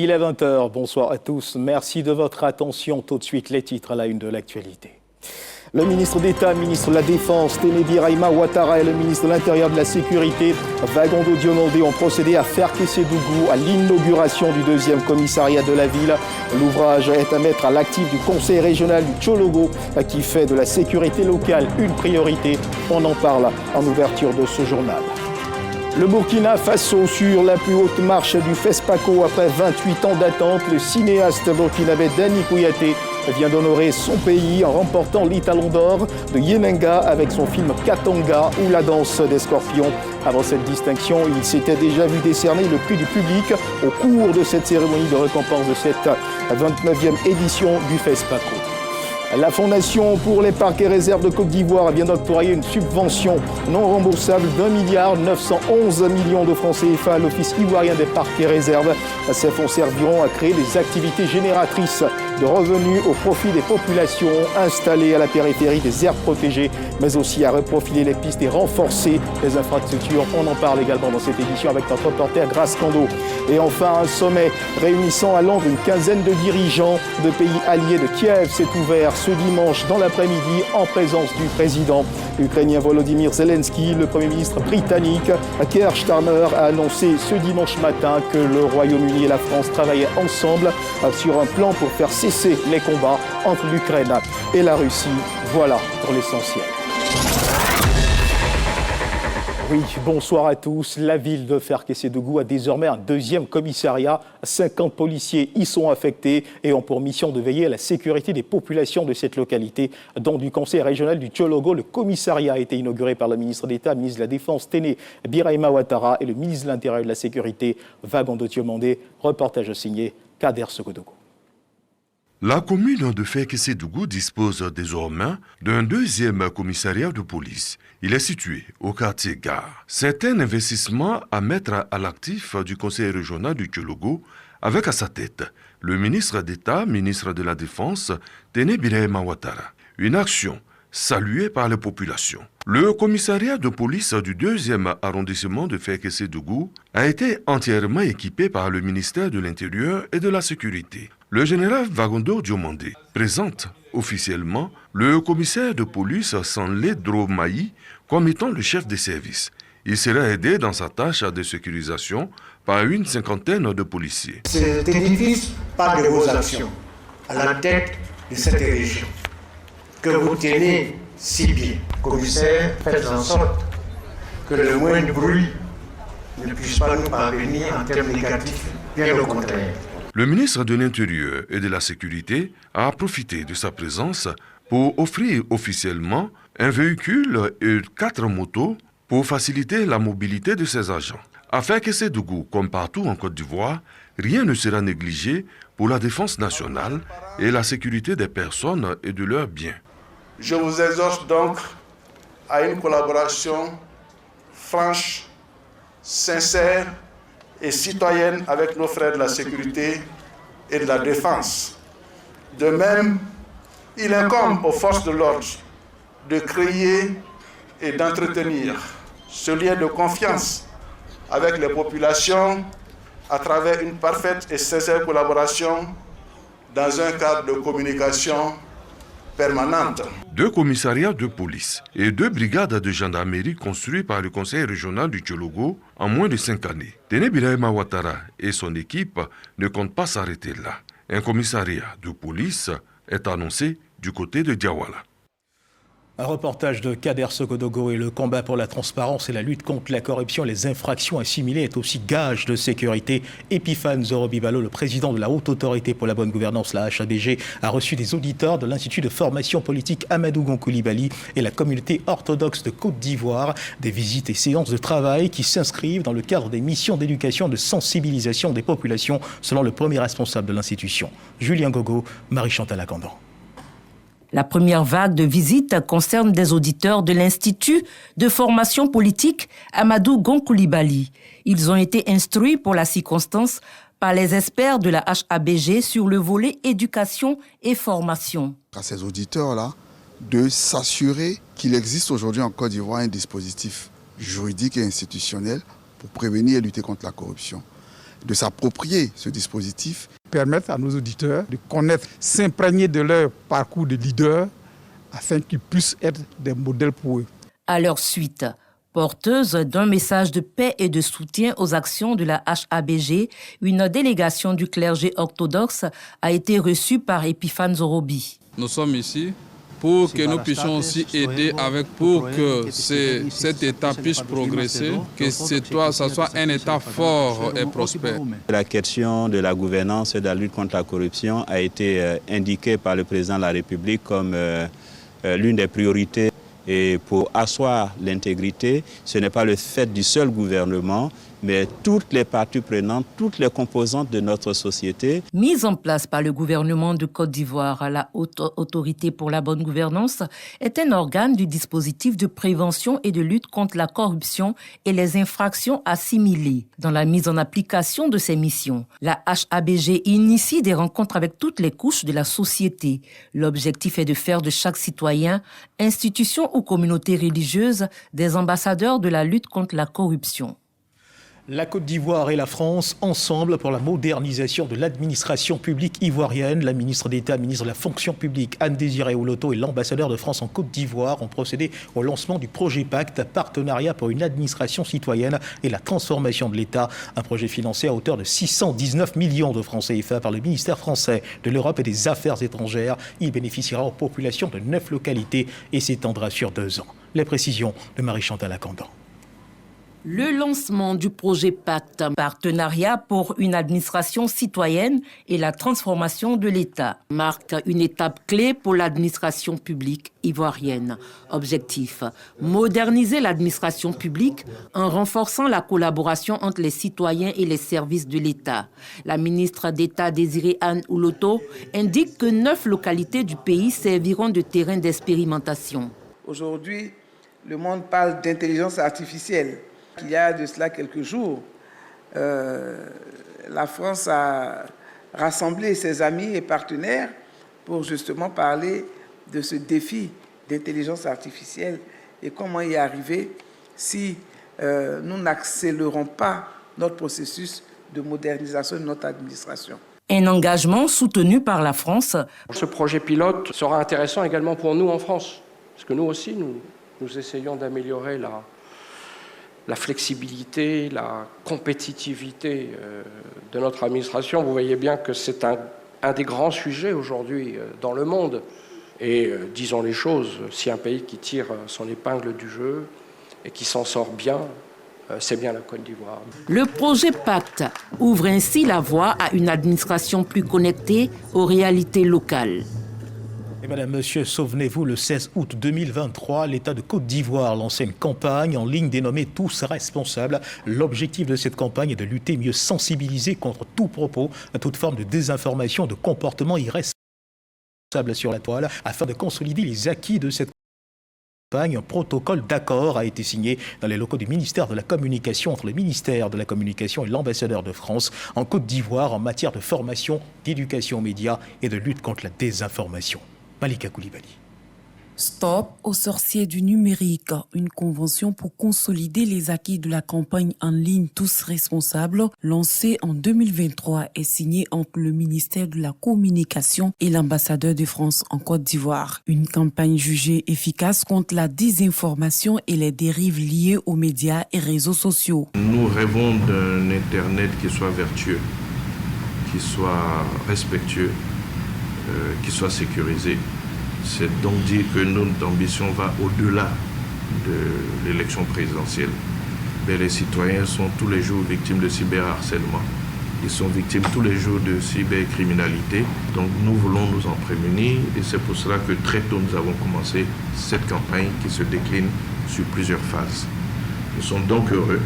Il est 20h. Bonsoir à tous. Merci de votre attention. Tout de suite, les titres à la une de l'actualité. Le ministre d'État, ministre de la Défense, Téné Birahima Ouattara et le ministre de l'Intérieur et de la Sécurité, Vagondo Diomandé, ont procédé à faire Kessédougou à l'inauguration du 2e commissariat de la ville. L'ouvrage est à mettre à l'actif du conseil régional du Tchologo qui fait de la sécurité locale une priorité. On en parle en ouverture de ce journal. Le Burkina Faso sur la plus haute marche du FESPACO après 28 ans d'attente. Le cinéaste burkinabé Dany Kouyaté vient d'honorer son pays en remportant l'Italon d'or de Yemenga avec son film Katanga ou La danse des scorpions. Avant cette distinction, il s'était déjà vu décerner le prix du public au cours de cette cérémonie de récompense de cette 29e édition du FESPACO. La Fondation pour les parcs et réserves de Côte d'Ivoire vient d'octroyer une subvention non remboursable d'1,911 milliard de francs CFA à l'Office ivoirien des parcs et réserves. Ces fonds serviront à créer des activités génératrices de revenus au profit des populations installées à la périphérie des aires protégées, mais aussi à reprofiler les pistes et renforcer les infrastructures. On en parle également dans cette édition avec notre reporter Grace Kando. Et enfin, un sommet réunissant à Londres une quinzaine de dirigeants de pays alliés de Kiev s'est ouvert ce dimanche dans l'après-midi en présence du président ukrainien Volodymyr Zelensky. Le Premier ministre britannique Keir Starmer a annoncé ce dimanche matin que le Royaume-Uni et la France travaillaient ensemble sur un plan pour faire cesser les combats entre l'Ukraine et la Russie. Voilà pour l'essentiel. Oui, bonsoir à tous. La ville de Fer-Kessédougou a désormais un 2e commissariat. 50 policiers y sont affectés et ont pour mission de veiller à la sécurité des populations de cette localité. Dans du conseil régional du Tchologo, le commissariat a été inauguré par le ministre d'État, ministre de la Défense, Téné Birahima Ouattara, et le ministre de l'Intérieur et de la Sécurité, Vagondo Diomandé. Reportage signé Kader Sogodogo. La commune de Fer-Kessédougou dispose désormais d'un 2e commissariat de police. Il est situé au quartier Gare. C'est un investissement à mettre à l'actif du conseil régional du Tchologo, avec à sa tête le ministre d'État, ministre de la Défense, Téné Birahima Ouattara. Une action saluée par les populations. Le commissariat de police du 2e arrondissement de Fer-Kessédougou a été entièrement équipé par le ministère de l'Intérieur et de la Sécurité. Le général Vagondo Diomandé présente officiellement le commissaire de police Sanlé Dromaï comme étant le chef des services. Il sera aidé dans sa tâche de sécurisation par une 50aine de policiers. Cet édifice parle de vos actions à la tête de cette région que vous tenez si bien. Commissaire, faites en sorte que le moindre bruit ne puisse pas nous parvenir en termes négatifs, bien au contraire. Le ministre de l'Intérieur et de la Sécurité a profité de sa présence pour offrir officiellement un véhicule et 4 motos pour faciliter la mobilité de ses agents. À Fer-Kessédougou, comme partout en Côte d'Ivoire, rien ne sera négligé pour la défense nationale et la sécurité des personnes et de leurs biens. Je vous exhorte donc à une collaboration franche, sincère et citoyenne avec nos frères de la sécurité et de la défense. De même, il incombe aux forces de l'ordre de créer et d'entretenir ce lien de confiance avec les populations à travers une parfaite et sincère collaboration dans un cadre de communication permanente. 2 commissariats de police et 2 brigades de gendarmerie construits par le conseil régional du Tchologo en moins de 5 années. Téné Birahima Ouattara et son équipe ne comptent pas s'arrêter là. Un commissariat de police est annoncé du côté de Diawala. Un reportage de Kader Sogodogo. Et le combat pour la transparence et la lutte contre la corruption et les infractions assimilées est aussi gage de sécurité. Epiphane Zorobibalo, le président de la Haute Autorité pour la Bonne Gouvernance, la HABG, a reçu des auditeurs de l'Institut de formation politique Amadou Gon Coulibaly et la communauté orthodoxe de Côte d'Ivoire. Des visites et séances de travail qui s'inscrivent dans le cadre des missions d'éducation et de sensibilisation des populations, selon le premier responsable de l'institution. Julien Gogo, Marie-Chantal Akandan. La première vague de visites concerne des auditeurs de l'Institut de formation politique Amadou Gon Coulibaly. Ils ont été instruits pour la circonstance par les experts de la HABG sur le volet éducation et formation. À ces auditeurs-là, de s'assurer qu'il existe aujourd'hui en Côte d'Ivoire un dispositif juridique et institutionnel pour prévenir et lutter contre la corruption. de s'approprier ce dispositif. Permettre à nos auditeurs de connaître, s'imprégner de leur parcours de leader afin qu'ils puissent être des modèles pour eux. À leur suite, porteuse d'un message de paix et de soutien aux actions de la HABG, une délégation du clergé orthodoxe a été reçue par Epiphane Zorobi. Nous sommes ici pour que nous puissions aussi aider pour que cet État puisse progresser, que ça soit un État fort et prospère. La question de la gouvernance et de la lutte contre la corruption a été indiquée par le président de la République comme l'une des priorités. Et pour asseoir l'intégrité, ce n'est pas le fait du seul gouvernement, mais toutes les parties prenantes, toutes les composantes de notre société. Mise en place par le gouvernement de Côte d'Ivoire, la Haute Autorité pour la bonne gouvernance est un organe du dispositif de prévention et de lutte contre la corruption et les infractions assimilées. Dans la mise en application de ces missions, la HABG initie des rencontres avec toutes les couches de la société. L'objectif est de faire de chaque citoyen, institution ou communauté religieuse, des ambassadeurs de la lutte contre la corruption. La Côte d'Ivoire et la France, ensemble pour la modernisation de l'administration publique ivoirienne. La ministre d'État, ministre de la fonction publique, Anne-Désirée Oloto, et l'ambassadeur de France en Côte d'Ivoire ont procédé au lancement du projet Pacte, partenariat pour une administration citoyenne et la transformation de l'État. Un projet financé à hauteur de 619 millions de francs CFA par le ministère français de l'Europe et des Affaires étrangères. Il bénéficiera aux populations de 9 localités et s'étendra sur 2 ans. Les précisions de Marie-Chantal Akandan. Le lancement du projet Pacte, partenariat pour une administration citoyenne et la transformation de l'État, marque une étape clé pour l'administration publique ivoirienne. Objectif, moderniser l'administration publique en renforçant la collaboration entre les citoyens et les services de l'État. La ministre d'État Désirée Anne Oloto indique que 9 localités du pays serviront de terrain d'expérimentation. Aujourd'hui, le monde parle d'intelligence artificielle. Il y a de cela quelques jours, la France a rassemblé ses amis et partenaires pour justement parler de ce défi d'intelligence artificielle et comment y arriver si nous n'accélérons pas notre processus de modernisation de notre administration. Un engagement soutenu par la France. Ce projet pilote sera intéressant également pour nous en France, parce que nous aussi, nous essayons d'améliorer la flexibilité, la compétitivité de notre administration. Vous voyez bien que c'est un des grands sujets aujourd'hui dans le monde. Et disons les choses, si un pays qui tire son épingle du jeu et qui s'en sort bien, c'est bien la Côte d'Ivoire. Le projet Pacte ouvre ainsi la voie à une administration plus connectée aux réalités locales. Et madame, monsieur, souvenez-vous, le 16 août 2023, l'État de Côte d'Ivoire lançait une campagne en ligne dénommée « Tous responsables ». L'objectif de cette campagne est de lutter, mieux sensibiliser contre tout propos, toute forme de désinformation, de comportement irresponsable sur la toile, afin de consolider les acquis de cette campagne. Un protocole d'accord a été signé dans les locaux du ministère de la Communication entre le ministère de la Communication et l'ambassadeur de France en Côte d'Ivoire en matière de formation, d'éducation aux médias et de lutte contre la désinformation. Malika Koulibaly. Stop aux sorciers du numérique, une convention pour consolider les acquis de la campagne en ligne Tous responsables, lancée en 2023 et signée entre le ministère de la Communication et l'ambassadeur de France en Côte d'Ivoire. Une campagne jugée efficace contre la désinformation et les dérives liées aux médias et réseaux sociaux. Nous rêvons d'un Internet qui soit vertueux, qui soit respectueux, qui soit sécurisé. C'est donc dire que notre ambition va au-delà de l'élection présidentielle. Mais les citoyens sont tous les jours victimes de cyberharcèlement. Ils sont victimes tous les jours de cybercriminalité. Donc nous voulons nous en prémunir et c'est pour cela que très tôt nous avons commencé cette campagne qui se décline sur plusieurs phases. Nous sommes donc heureux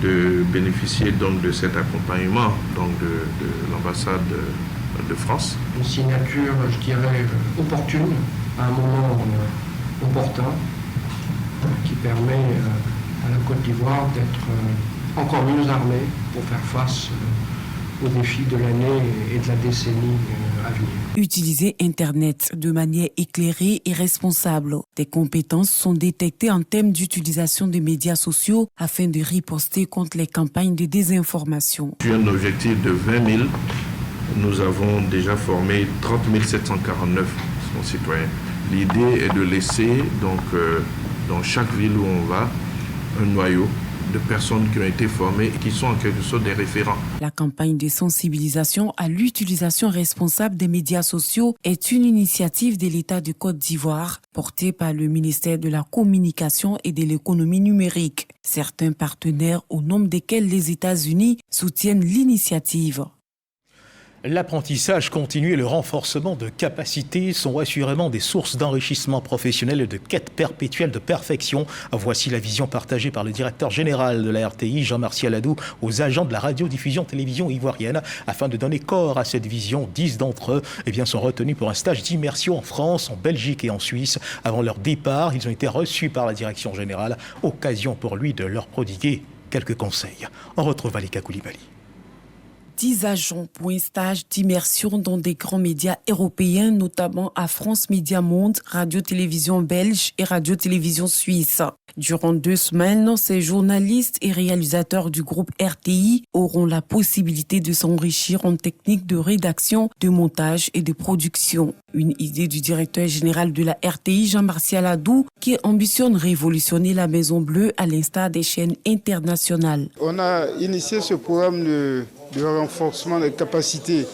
de bénéficier donc de cet accompagnement donc de l'ambassade de France. Une signature, je dirais, opportune, à un moment opportun, qui permet à la Côte d'Ivoire d'être encore mieux armée pour faire face aux défis de l'année et de la décennie à venir. Utiliser Internet de manière éclairée et responsable. Des compétences sont détectées en termes d'utilisation des médias sociaux afin de riposter contre les campagnes de désinformation. Sur un objectif de 20 000, nous avons déjà formé 30 749 citoyens. L'idée est de laisser donc, dans chaque ville où on va un noyau de personnes qui ont été formées et qui sont en quelque sorte des référents. La campagne de sensibilisation à l'utilisation responsable des médias sociaux est une initiative de l'État de Côte d'Ivoire portée par le ministère de la Communication et de l'Économie numérique. Certains partenaires, au nombre desquels les États-Unis, soutiennent l'initiative. L'apprentissage continu et le renforcement de capacités sont assurément des sources d'enrichissement professionnel et de quête perpétuelle de perfection. Voici la vision partagée par le directeur général de la RTI, Jean-Martial Adou, aux agents de la radiodiffusion-télévision ivoirienne. Afin de donner corps à cette vision, 10 d'entre eux sont retenus pour un stage d'immersion en France, en Belgique et en Suisse. Avant leur départ, ils ont été reçus par la direction générale, occasion pour lui de leur prodiguer quelques conseils. On retrouve Valika Koulibaly. 10 agents pour un stage d'immersion dans des grands médias européens, notamment à France Média Monde, Radio-Télévision Belge et Radio-Télévision Suisse. Durant 2 semaines, ces journalistes et réalisateurs du groupe RTI auront la possibilité de s'enrichir en techniques de rédaction, de montage et de production. Une idée du directeur général de la RTI, Jean-Martial Adou, qui ambitionne révolutionner la Maison Bleue à l'instar des chaînes internationales. On a initié ce programme de renforcement des capacités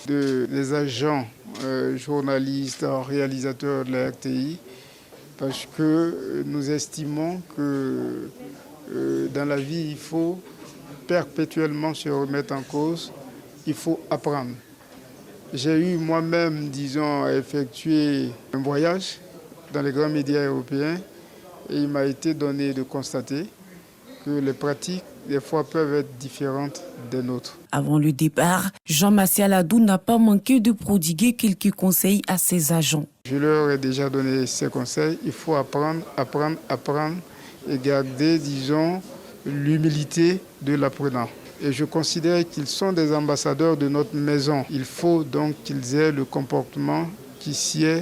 des agents, journalistes, réalisateurs de la RTI, parce que nous estimons que dans la vie, il faut perpétuellement se remettre en cause, il faut apprendre. J'ai eu moi-même, à effectuer un voyage dans les grands médias européens et il m'a été donné de constater que les pratiques, des fois, peuvent être différentes des nôtres. Avant le départ, Jean-Martial Adou n'a pas manqué de prodiguer quelques conseils à ses agents. Je leur ai déjà donné ces conseils. Il faut apprendre et garder, l'humilité de l'apprenant. Et je considère qu'ils sont des ambassadeurs de notre maison. Il faut donc qu'ils aient le comportement qui sied,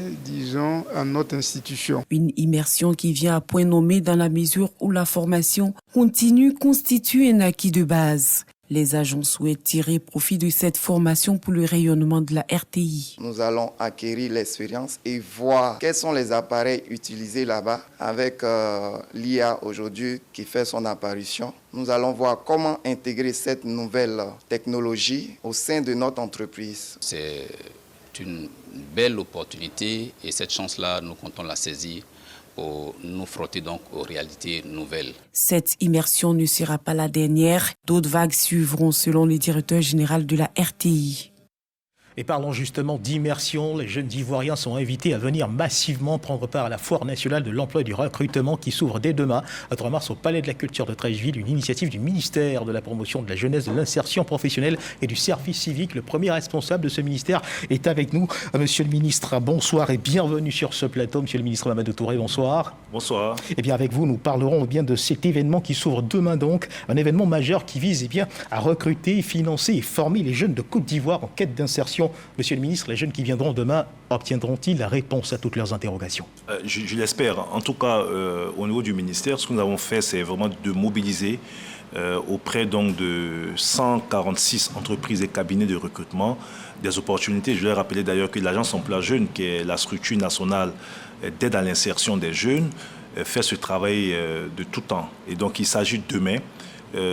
à notre institution. Une immersion qui vient à point nommé dans la mesure où la formation continue constitue un acquis de base. Les agents souhaitent tirer profit de cette formation pour le rayonnement de la RTI. Nous allons acquérir l'expérience et voir quels sont les appareils utilisés là-bas avec l'IA aujourd'hui qui fait son apparition. Nous allons voir comment intégrer cette nouvelle technologie au sein de notre entreprise. C'est une belle opportunité et cette chance-là, nous comptons la saisir pour nous frotter donc aux réalités nouvelles. Cette immersion ne sera pas la dernière. D'autres vagues suivront selon le directeur général de la RTI. Et parlons justement d'immersion. Les jeunes Ivoiriens sont invités à venir massivement prendre part à la Foire nationale de l'emploi et du recrutement qui s'ouvre dès demain, à 3 mars, au Palais de la Culture de Treichville, une initiative du ministère de la Promotion de la Jeunesse, de l'Insertion professionnelle et du Service civique. Le premier responsable de ce ministère est avec nous. Monsieur le ministre, bonsoir et bienvenue sur ce plateau. Monsieur le ministre Mamadou Touré, bonsoir. Bonsoir. Et bien avec vous, nous parlerons bien de cet événement qui s'ouvre demain donc, un événement majeur qui vise à recruter, financer et former les jeunes de Côte d'Ivoire en quête d'insertion. Monsieur le ministre, les jeunes qui viendront demain obtiendront-ils la réponse à toutes leurs interrogations? Je l'espère. En tout cas, au niveau du ministère, ce que nous avons fait, c'est vraiment de mobiliser auprès donc de 146 entreprises et cabinets de recrutement des opportunités. Je vais rappeler d'ailleurs que l'Agence Emploi Jeunes, qui est la structure nationale d'aide à l'insertion des jeunes, fait ce travail de tout temps. Et donc, il s'agit demain,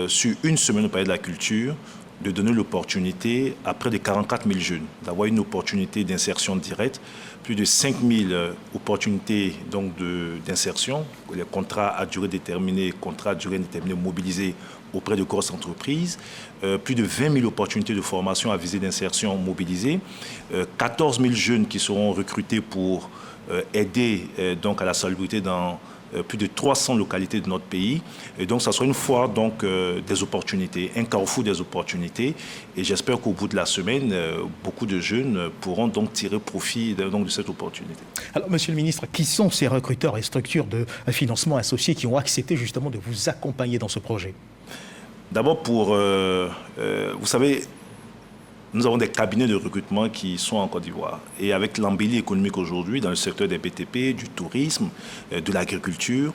sur une semaine au Palais de la Culture, de donner l'opportunité à près de 44 000 jeunes d'avoir une opportunité d'insertion directe, plus de 5 000 opportunités d'insertion, les contrats à durée déterminée, mobilisés auprès de grosses entreprises, plus de 20 000 opportunités de formation à visée d'insertion mobilisées, 14 000 jeunes qui seront recrutés pour aider à la salubrité dans plus de 300 localités de notre pays. Et donc, ça sera une foire des opportunités, un carrefour des opportunités. Et j'espère qu'au bout de la semaine, beaucoup de jeunes pourront donc tirer profit de cette opportunité. Alors, Monsieur le ministre, qui sont ces recruteurs et structures de financement associés qui ont accepté justement de vous accompagner dans ce projet? D'abord, vous savez, Nous avons des cabinets de recrutement qui sont en Côte d'Ivoire. Et avec l'embellie économique aujourd'hui dans le secteur des BTP, du tourisme, de l'agriculture,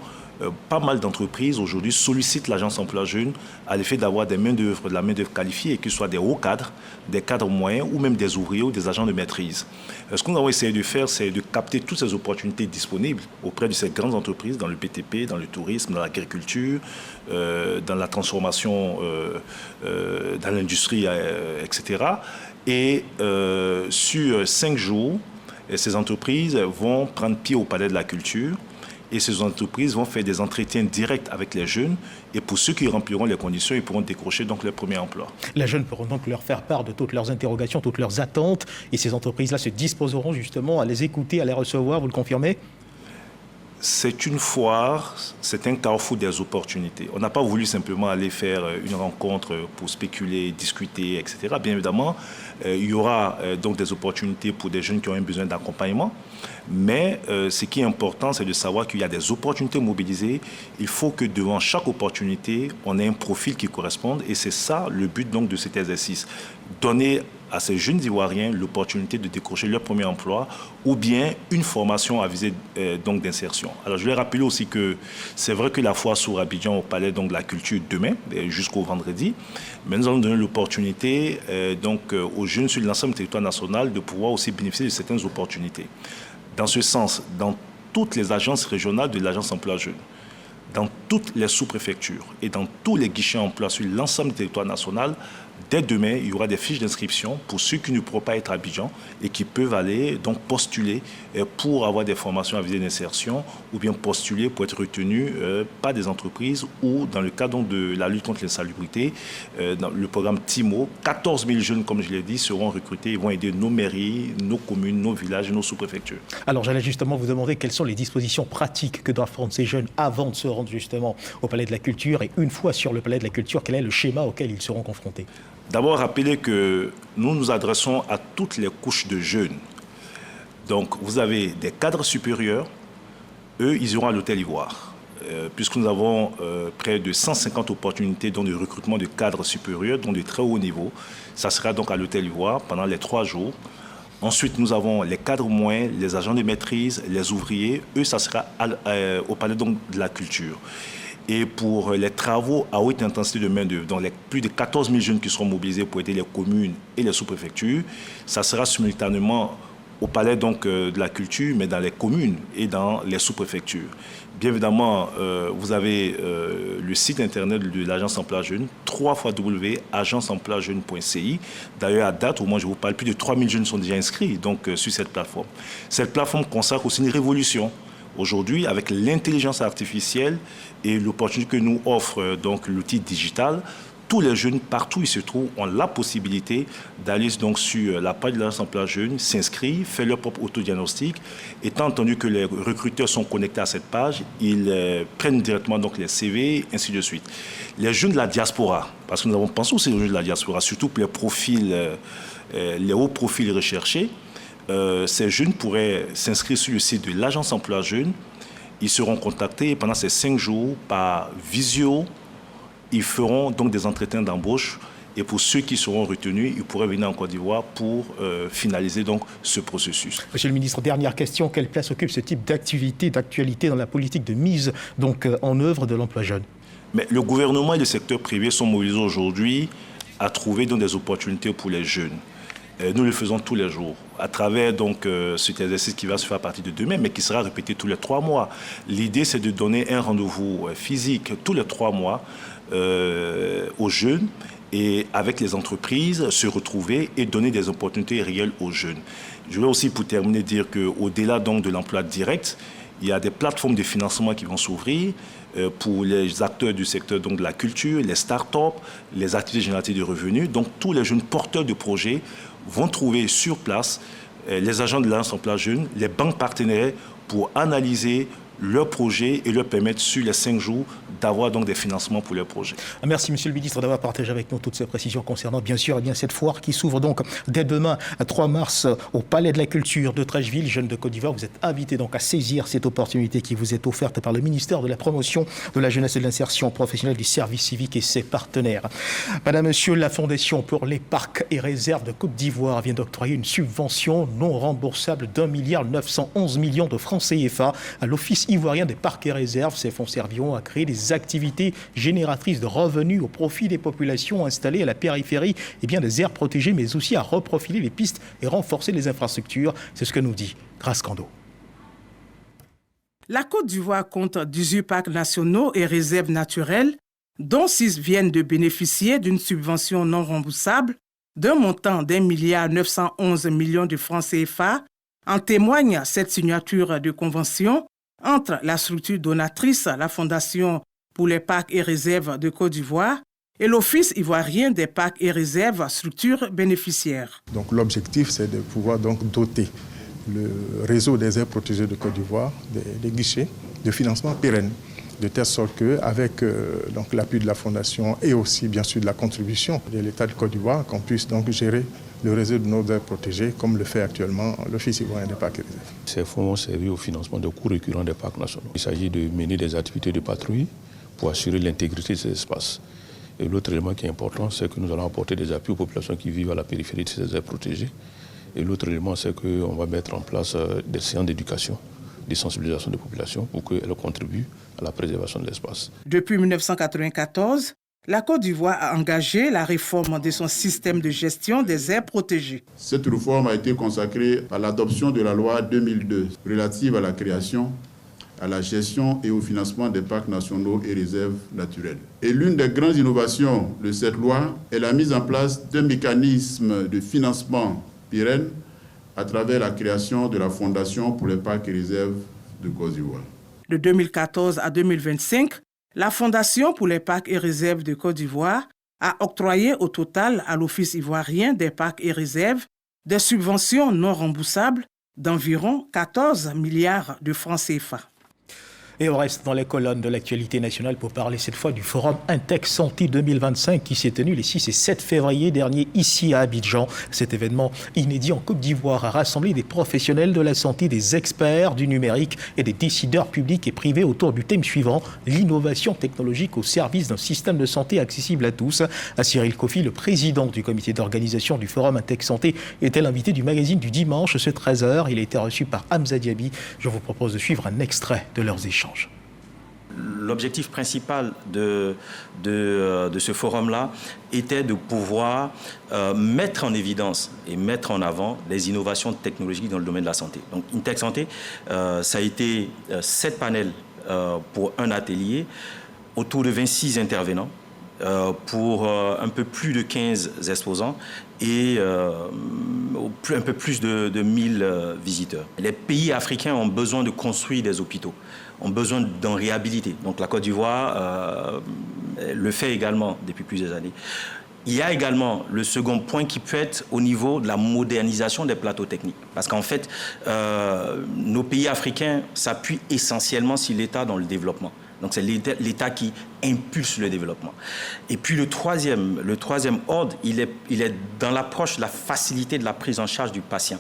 pas mal d'entreprises aujourd'hui sollicitent l'agence emploi jeune à l'effet d'avoir des main-d'œuvre, de la main-d'œuvre qualifiée, et que ce soit des hauts cadres, des cadres moyens ou même des ouvriers ou des agents de maîtrise. Ce que nous avons essayé de faire, c'est de capter toutes ces opportunités disponibles auprès de ces grandes entreprises dans le BTP, dans le tourisme, dans l'agriculture, dans la transformation, dans l'industrie, etc. Et sur 5 jours, ces entreprises vont prendre pied au Palais de la Culture. Et ces entreprises vont faire des entretiens directs avec les jeunes. Et pour ceux qui rempliront les conditions, ils pourront décrocher donc leur premier emploi. Les jeunes pourront donc leur faire part de toutes leurs interrogations, toutes leurs attentes. Et ces entreprises-là se disposeront justement à les écouter, à les recevoir, vous le confirmez ? C'est une foire, c'est un carrefour des opportunités. On n'a pas voulu simplement aller faire une rencontre pour spéculer, discuter, etc. Bien évidemment, il y aura donc des opportunités pour des jeunes qui ont un besoin d'accompagnement. Mais ce qui est important, c'est de savoir qu'il y a des opportunités mobilisées. Il faut que devant chaque opportunité, on ait un profil qui corresponde. Et c'est ça le but donc de cet exercice. Donner à ces jeunes Ivoiriens l'opportunité de décrocher leur premier emploi ou bien une formation à visée donc d'insertion. Alors je vais rappeler aussi que c'est vrai que la foire s'ouvre à Abidjan au Palais donc, de la Culture demain jusqu'au vendredi, mais nous allons donner l'opportunité donc aux jeunes sur l'ensemble du territoire national de pouvoir aussi bénéficier de certaines opportunités. Dans ce sens, dans toutes les agences régionales de l'agence emploi jeune, dans toutes les sous-préfectures et dans tous les guichets emploi sur l'ensemble du territoire national, dès demain, il y aura des fiches d'inscription pour ceux qui ne pourront pas être à Abidjan et qui peuvent aller donc postuler pour avoir des formations à visée d'insertion ou bien postuler pour être retenus par des entreprises ou dans le cadre de la lutte contre l'insalubrité, dans le programme TIMO, 14 000 jeunes, comme je l'ai dit, seront recrutés et vont aider nos mairies, nos communes, nos villages et nos sous-préfectures. Alors j'allais justement vous demander quelles sont les dispositions pratiques que doivent prendre ces jeunes avant de se rendre justement au Palais de la Culture et une fois sur le Palais de la Culture, quel est le schéma auquel ils seront confrontés ? D'abord, rappelez que nous nous adressons à toutes les couches de jeunes. Donc, vous avez des cadres supérieurs, eux, ils iront à l'Hôtel Ivoire. Puisque nous avons près de 150 opportunités de recrutement de cadres supérieurs, dont de très haut niveau. Ça sera donc à l'Hôtel Ivoire pendant les 3 jours. Ensuite, nous avons les cadres moyens, les agents de maîtrise, les ouvriers. Eux, ça sera au Palais donc, de la Culture. Et pour les travaux à haute intensité de main-d'œuvre, donc les plus de 14 000 jeunes qui seront mobilisés pour aider les communes et les sous-préfectures, ça sera simultanément au Palais donc, de la Culture, mais dans les communes et dans les sous-préfectures. Bien évidemment, vous avez le site internet de l'Agence Emploi Jeune, www.agenceemploijeune.ci. D'ailleurs, à date, au moins je vous parle, plus de 3 000 jeunes sont déjà inscrits donc, sur cette plateforme. Cette plateforme consacre aussi une révolution. Aujourd'hui, avec l'intelligence artificielle et l'opportunité que nous offre donc l'outil digital, tous les jeunes, partout où ils se trouvent, ont la possibilité d'aller donc sur la page de l'Agence Emploi Jeune, s'inscrire, faire leur propre autodiagnostic. Étant entendu que les recruteurs sont connectés à cette page, ils prennent directement donc les CV, ainsi de suite. Les jeunes de la diaspora, parce que nous avons pensé aussi aux jeunes de la diaspora, surtout pour les profils, les hauts profils recherchés, ces jeunes pourraient s'inscrire sur le site de l'Agence Emploi Jeune. Ils seront contactés pendant ces 5 jours par visio. Ils feront donc des entretiens d'embauche. Et pour ceux qui seront retenus, ils pourraient venir en Côte d'Ivoire pour finaliser donc ce processus. Monsieur le ministre, dernière question. Quelle place occupe ce type d'actualité dans la politique de mise donc, en œuvre de l'emploi jeune ? Mais le gouvernement et le secteur privé sont mobilisés aujourd'hui à trouver donc, des opportunités pour les jeunes. Nous le faisons tous les jours, à travers donc, cet exercice qui va se faire à partir de demain, mais qui sera répété tous les 3 mois. L'idée, c'est de donner un rendez-vous physique tous les 3 mois aux jeunes et avec les entreprises, se retrouver et donner des opportunités réelles aux jeunes. Je vais aussi, pour terminer, dire qu'au-delà donc, de l'emploi direct, il y a des plateformes de financement qui vont s'ouvrir pour les acteurs du secteur donc, de la culture, les start-up, les activités génératives de revenus. Donc, tous les jeunes porteurs de projets vont trouver sur place les agents de l'Agence Emploi Jeune, les banques partenaires pour analyser leurs projets et leur permettre sur les 5 jours d'avoir donc des financements pour leurs projets. Merci Monsieur le Ministre d'avoir partagé avec nous toutes ces précisions concernant bien sûr cette foire qui s'ouvre donc dès demain, 3 mars, au Palais de la Culture de Treichville. Jeunes de Côte d'Ivoire, vous êtes invités donc à saisir cette opportunité qui vous est offerte par le ministère de la Promotion de la Jeunesse et de l'Insertion professionnelle du service civique et ses partenaires. Madame, Monsieur, la Fondation pour les parcs et réserves de Côte d'Ivoire vient d'octroyer une subvention non remboursable d'1,911 milliard de francs CFA à l'Office ivoirien des parcs et réserves. Ces fonds serviront à créer des activités génératrices de revenus au profit des populations installées à la périphérie des aires protégées, mais aussi à reprofiler les pistes et renforcer les infrastructures. C'est ce que nous dit Grace Kando. La Côte d'Ivoire compte 18 parcs nationaux et réserves naturelles, dont 6 viennent de bénéficier d'une subvention non remboursable d'un montant d'1,911 milliard de francs CFA. En témoigne cette signature de convention entre la structure donatrice, la Fondation pour les parcs et réserves de Côte d'Ivoire, et l'Office ivoirien des parcs et réserves, structure bénéficiaire. Donc l'objectif, c'est de pouvoir donc doter le réseau des aires protégées de Côte d'Ivoire des guichets de financement pérennes, de telle sorte qu'avec l'appui de la Fondation et aussi bien sûr de la contribution de l'État de Côte d'Ivoire, qu'on puisse donc gérer le réseau de nos aires protégées comme le fait actuellement l'Office ivoirien des parcs et réserves. Ces fonds vont servir au financement des coûts récurrents des parcs nationaux. Il s'agit de mener des activités de patrouille pour assurer l'intégrité de ces espaces. Et l'autre élément qui est important, c'est que nous allons apporter des appuis aux populations qui vivent à la périphérie de ces aires protégées. Et l'autre élément, c'est qu'on va mettre en place des séances d'éducation, des sensibilisations des populations pour qu'elles contribuent à la préservation de l'espace. Depuis 1994, la Côte d'Ivoire a engagé la réforme de son système de gestion des aires protégées. Cette réforme a été consacrée à l'adoption de la loi 2002 relative à la création, à la gestion et au financement des parcs nationaux et réserves naturelles. Et l'une des grandes innovations de cette loi est la mise en place d'un mécanisme de financement pérenne à travers la création de la Fondation pour les parcs et réserves de Côte d'Ivoire. De 2014 à 2025, la Fondation pour les parcs et réserves de Côte d'Ivoire a octroyé au total à l'Office ivoirien des parcs et réserves des subventions non remboursables d'environ 14 milliards de francs CFA. Et on reste dans les colonnes de l'actualité nationale pour parler cette fois du Forum Intech Santé 2025 qui s'est tenu les 6 et 7 février dernier ici à Abidjan. Cet événement inédit en Côte d'Ivoire a rassemblé des professionnels de la santé, des experts du numérique et des décideurs publics et privés autour du thème suivant, l'innovation technologique au service d'un système de santé accessible à tous. Cyril Kofi, le président du comité d'organisation du Forum Intech Santé, était l'invité du magazine du dimanche, ce 13h. Il a été reçu par Hamza Diaby. Je vous propose de suivre un extrait de leurs échanges. L'objectif principal de ce forum-là était de pouvoir mettre en évidence et mettre en avant les innovations technologiques dans le domaine de la santé. Donc, Intech Santé, ça a été 7 panels pour un atelier, autour de 26 intervenants, pour un peu plus de 15 exposants et un peu plus de 1000 visiteurs. Les pays africains ont besoin de construire des hôpitaux, ont besoin d'en réhabiliter. Donc la Côte d'Ivoire le fait également depuis plusieurs années. Il y a également le second point qui peut être au niveau de la modernisation des plateaux techniques. Parce qu'en fait, nos pays africains s'appuient essentiellement sur l'État dans le développement. Donc c'est l'État qui impulse le développement. Et puis le troisième ordre, il est dans l'approche de la facilité de la prise en charge du patient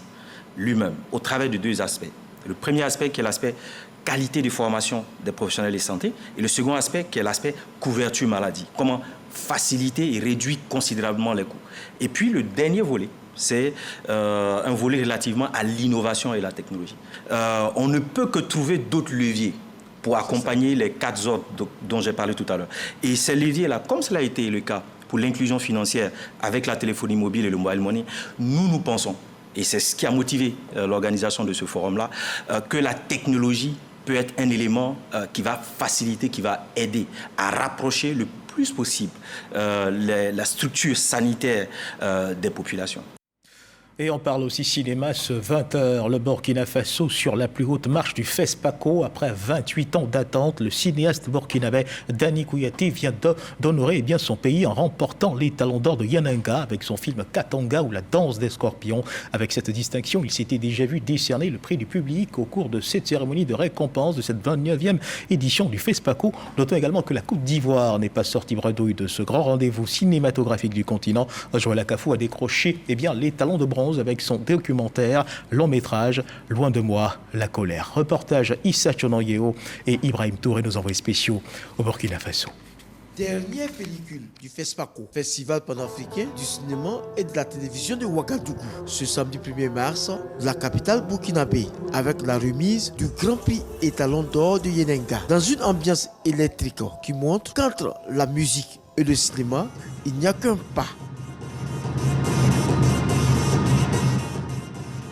lui-même, au travers de 2 aspects. Le premier aspect qui est l'aspect qualité de formation des professionnels de santé, et le second aspect qui est l'aspect couverture maladie. Comment faciliter et réduire considérablement les coûts. Et puis le dernier volet, c'est un volet relativement à l'innovation et la technologie. On ne peut que trouver d'autres leviers pour accompagner les 4 ordres dont j'ai parlé tout à l'heure. Et ces leviers-là, comme cela a été le cas pour l'inclusion financière avec la téléphonie mobile et le mobile money, nous pensons, et c'est ce qui a motivé l'organisation de ce forum-là, que la technologie peut être un élément qui va faciliter, qui va aider à rapprocher le plus possible la structure sanitaire des populations. Et on parle aussi cinéma ce 20h. Le Burkina Faso sur la plus haute marche du FESPACO. Après 28 ans d'attente, le cinéaste burkinabé Dani Kouyaté vient d'honorer son pays en remportant les Talons d'Or de Yananga avec son film Katanga ou La danse des scorpions. Avec cette distinction, il s'était déjà vu décerner le prix du public au cours de cette cérémonie de récompense de cette 29e édition du FESPACO. Notons également que la Côte d'Ivoire n'est pas sortie bredouille de ce grand rendez-vous cinématographique du continent. Joël Akafou a décroché les Talons de bronze avec son documentaire long métrage Loin de moi, la colère. Reportage Issa Chononyeo et Ibrahim Touré, nos envoyés spéciaux au Burkina Faso. Dernière pellicule du FESPACO, Festival panafricain du cinéma et de la télévision de Ouagadougou, ce samedi 1er mars, de la capitale burkinabé, avec la remise du Grand Prix et Talon d'Or de Yenenga, dans une ambiance électrique qui montre qu'entre la musique et le cinéma, il n'y a qu'un pas.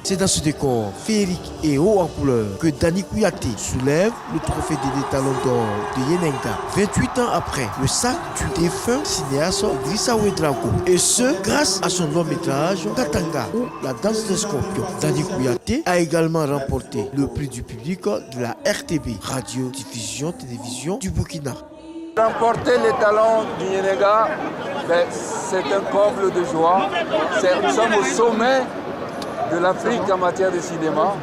C'est dans ce décor féerique et haut en couleur que Dani Kouyaté soulève le trophée des Talons d'Or de Yenenga 28 ans après le sac du défunt cinéaste Idrissa Ouedraogo. Et ce, grâce à son long métrage Katanga ou La danse des scorpions. Dani Kouyaté a également remporté le prix du public de la RTB, Radio Diffusion Télévision du Burkina. Remporter les Talons du Yenenga, c'est un comble de joie. Nous sommes au sommet de l'Afrique en matière de cinéma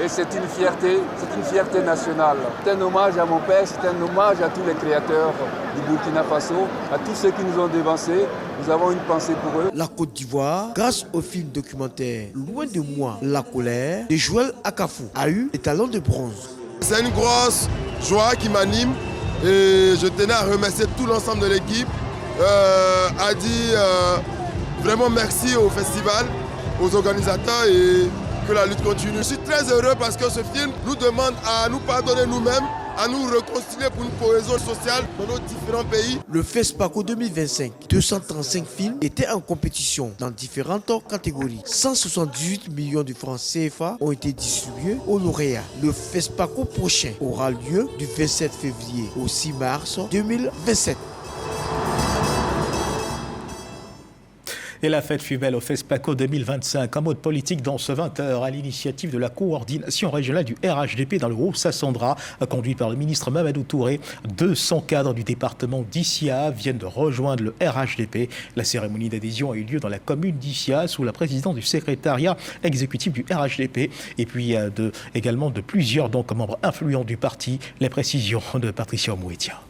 et c'est une fierté nationale. C'est un hommage à mon père, c'est un hommage à tous les créateurs du Burkina Faso, à tous ceux qui nous ont dévancés. Nous avons une pensée pour eux. La Côte d'Ivoire, grâce au film documentaire Loin de moi, la colère de Joël Akafou, a eu les Talons de bronze. C'est une grosse joie qui m'anime et je tenais à remercier tout l'ensemble de l'équipe, à dire vraiment merci au festival, aux organisateurs et que la lutte continue. Je suis très heureux parce que ce film nous demande à nous pardonner nous-mêmes, à nous reconstituer pour une cohésion sociale dans nos différents pays. Le FESPACO 2025, 235 films étaient en compétition dans différentes catégories. 178 millions de francs CFA ont été distribués aux lauréats. Le FESPACO prochain aura lieu du 27 février au 6 mars 2027. Et la fête fut belle au FESPACO 2025, en mode politique dans ce 20h, à l'initiative de la coordination régionale du RHDP dans le Haut-Sassandra, conduit par le ministre Mamadou Touré. 200 cadres du département d'Issia viennent de rejoindre le RHDP. La cérémonie d'adhésion a eu lieu dans la commune d'Issia, sous la présidence du secrétariat exécutif du RHDP, et puis également de plusieurs membres influents du parti. Les précisions de Patricia Mouetia.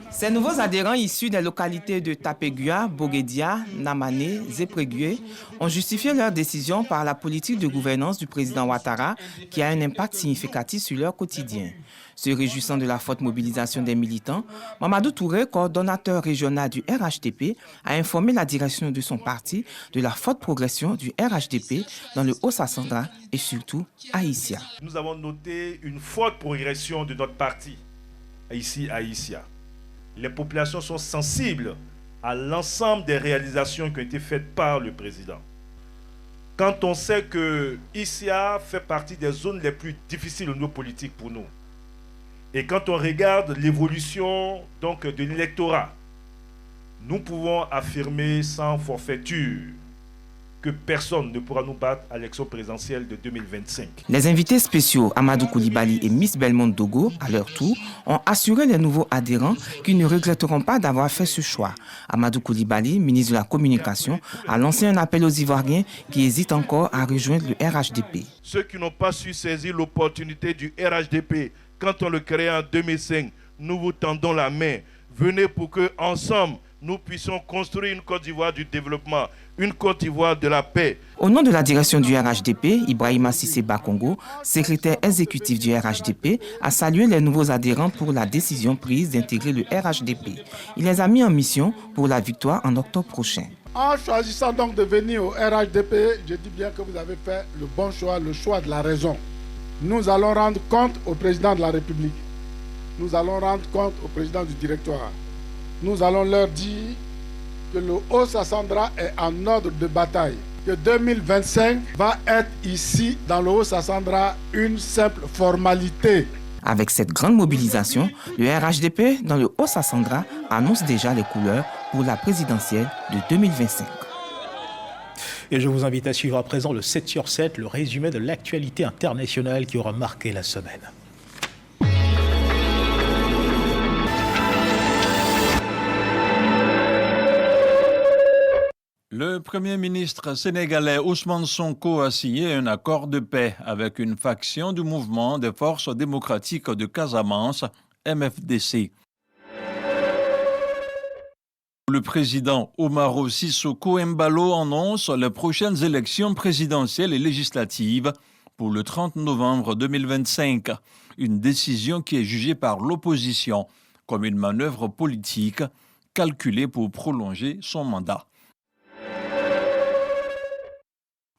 Ces nouveaux adhérents issus des localités de Tapegua, Boguedia, Namane, Zépregué ont justifié leur décision par la politique de gouvernance du président Ouattara qui a un impact significatif sur leur quotidien. Se réjouissant de la forte mobilisation des militants, Mamadou Touré, coordonnateur régional du RHDP, a informé la direction de son parti de la forte progression du RHDP dans le Haut-Sassandra et surtout à Issia. Nous avons noté une forte progression de notre parti ici à Issia. Les populations sont sensibles à l'ensemble des réalisations qui ont été faites par le président. Quand on sait que Issia fait partie des zones les plus difficiles au niveau politique pour nous, et quand on regarde l'évolution de l'électorat, nous pouvons affirmer sans forfaiture que personne ne pourra nous battre à l'élection présidentielle de 2025. Les invités spéciaux Amadou Koulibaly et Miss Belmont Dogo, à leur tour, ont assuré les nouveaux adhérents qu'ils ne regretteront pas d'avoir fait ce choix. Amadou Koulibaly, ministre de la Communication, a lancé un appel aux Ivoiriens qui hésitent encore à rejoindre le RHDP. Ceux qui n'ont pas su saisir l'opportunité du RHDP, quand on le crée en 2005, nous vous tendons la main. Venez pour que, ensemble, nous puissions construire une Côte d'Ivoire du développement, une Côte d'Ivoire de la paix. Au nom de la direction du RHDP, Ibrahima Sissé Bakongo, secrétaire exécutif du RHDP, a salué les nouveaux adhérents pour la décision prise d'intégrer le RHDP. Il les a mis en mission pour la victoire en octobre prochain. En choisissant donc de venir au RHDP, je dis bien que vous avez fait le bon choix, le choix de la raison. Nous allons rendre compte au président de la République. Nous allons rendre compte au président du directoire. Nous allons leur dire que le Haut-Sassandra est en ordre de bataille, que 2025 va être ici, dans le Haut-Sassandra, une simple formalité. Avec cette grande mobilisation, le RHDP dans le Haut-Sassandra annonce déjà les couleurs pour la présidentielle de 2025. Et je vous invite à suivre à présent le 7 sur 7, le résumé de l'actualité internationale qui aura marqué la semaine. Le Premier ministre sénégalais Ousmane Sonko a signé un accord de paix avec une faction du mouvement des forces démocratiques de Casamance, MFDC. Le président Umaro Sissoko Embalo annonce les prochaines élections présidentielles et législatives pour le 30 novembre 2025, une décision qui est jugée par l'opposition comme une manœuvre politique calculée pour prolonger son mandat.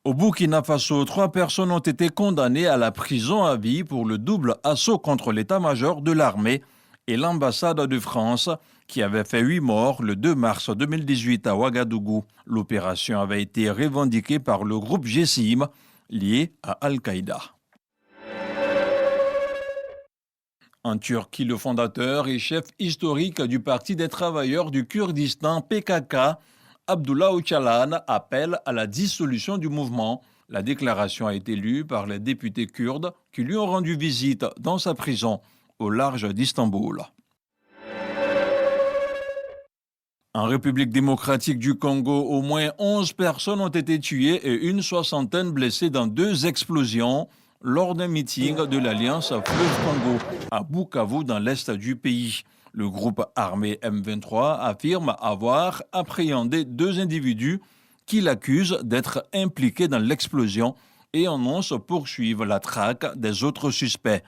Au Burkina Faso, 3 personnes ont été condamnées à la prison à vie pour le double assaut contre l'état-major de l'armée et l'ambassade de France, qui avait fait 8 morts le 2 mars 2018 à Ouagadougou. L'opération avait été revendiquée par le groupe GSIM, lié à Al-Qaïda. En Turquie, le fondateur et chef historique du Parti des travailleurs du Kurdistan, PKK, Abdullah Öcalan, appelle à la dissolution du mouvement. La déclaration a été lue par les députés kurdes qui lui ont rendu visite dans sa prison au large d'Istanbul. En République démocratique du Congo, au moins 11 personnes ont été tuées et une soixantaine blessées dans 2 explosions lors d'un meeting de l'Alliance Fleuve Congo à Bukavu dans l'est du pays. Le groupe armé M23 affirme avoir appréhendé 2 individus qui l'accusent d'être impliqués dans l'explosion et annonce poursuivre la traque des autres suspects.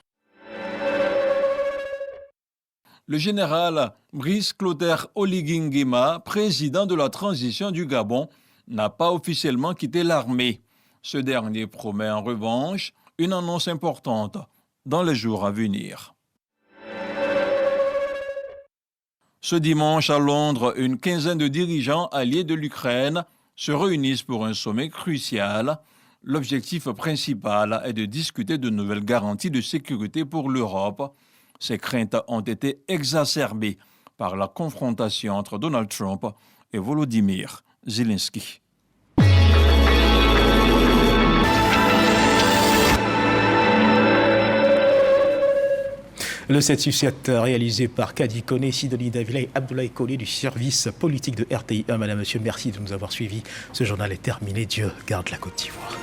Le général Brice Clotaire Oligui Nguema, président de la transition du Gabon, n'a pas officiellement quitté l'armée. Ce dernier promet en revanche une annonce importante dans les jours à venir. Ce dimanche à Londres, une quinzaine de dirigeants alliés de l'Ukraine se réunissent pour un sommet crucial. L'objectif principal est de discuter de nouvelles garanties de sécurité pour l'Europe. Ces craintes ont été exacerbées par la confrontation entre Donald Trump et Volodymyr Zelensky. Le 7 sur 7 réalisé par Kadi Kone, Sidonie Davila et Abdoulaye Collé du service politique de RTI1. Madame, monsieur, merci de nous avoir suivis. Ce journal est terminé. Dieu garde la Côte d'Ivoire.